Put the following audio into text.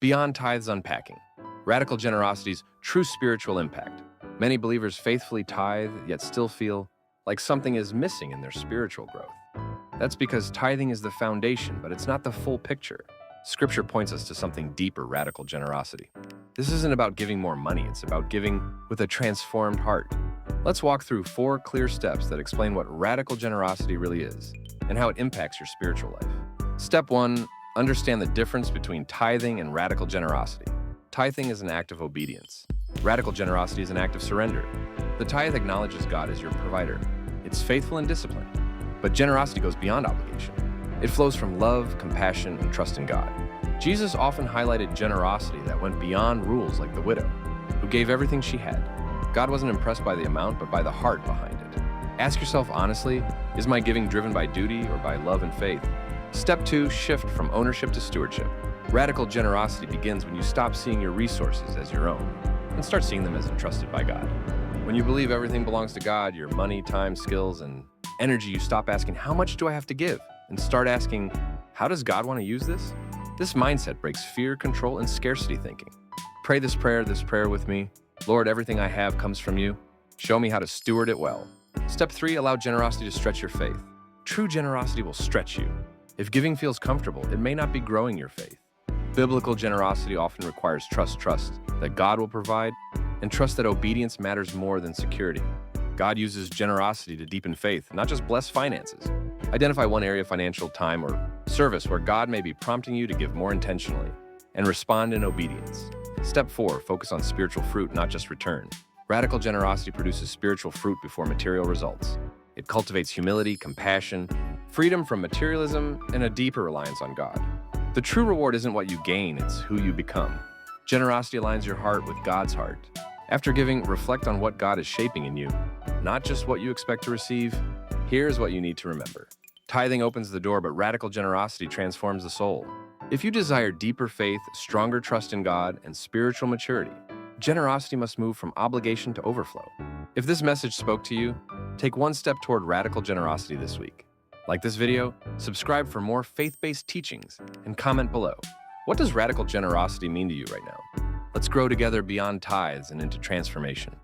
Beyond tithes unpacking. Radical generosity's true spiritual impact. Many believers faithfully tithe, yet still feel like something is missing in their spiritual growth. That's because tithing is the foundation, but it's not the full picture. Scripture points us to something deeper: radical generosity. This isn't about giving more money, it's about giving with a transformed heart. Let's walk through 4 clear steps that explain what radical generosity really is and how it impacts your spiritual life. Step 1, understand the difference between tithing and radical generosity. Tithing is an act of obedience. Radical generosity is an act of surrender. The tithe acknowledges God as your provider. It's faithful and disciplined. But generosity goes beyond obligation. It flows from love, compassion, and trust in God. Jesus often highlighted generosity that went beyond rules, like the widow, who gave everything she had. God wasn't impressed by the amount, but by the heart behind it. Ask yourself honestly, is my giving driven by duty or by love and faith? Step 2, shift from ownership to stewardship. Radical generosity begins when you stop seeing your resources as your own and start seeing them as entrusted by God. When you believe everything belongs to God, your money, time, skills, and energy, you stop asking, how much do I have to give? And start asking, how does God want to use this? This mindset breaks fear, control, and scarcity thinking. Pray this prayer with me. Lord, everything I have comes from you. Show me how to steward it well. Step 3, allow generosity to stretch your faith. True generosity will stretch you. If giving feels comfortable, it may not be growing your faith. Biblical generosity often requires trust that God will provide, and trust that obedience matters more than security. God uses generosity to deepen faith, not just bless finances. Identify one area of financial, time, or service where God may be prompting you to give more intentionally, and respond in obedience. Step 4, focus on spiritual fruit, not just return. Radical generosity produces spiritual fruit before material results. It cultivates humility, compassion, freedom from materialism, and a deeper reliance on God. The true reward isn't what you gain, it's who you become. Generosity aligns your heart with God's heart. After giving, reflect on what God is shaping in you, not just what you expect to receive. Here's what you need to remember. Tithing opens the door, but radical generosity transforms the soul. If you desire deeper faith, stronger trust in God, and spiritual maturity, generosity must move from obligation to overflow. If this message spoke to you, take one step toward radical generosity this week. Like this video, subscribe for more faith-based teachings, and comment below. What does radical generosity mean to you right now? Let's grow together beyond tithes and into transformation.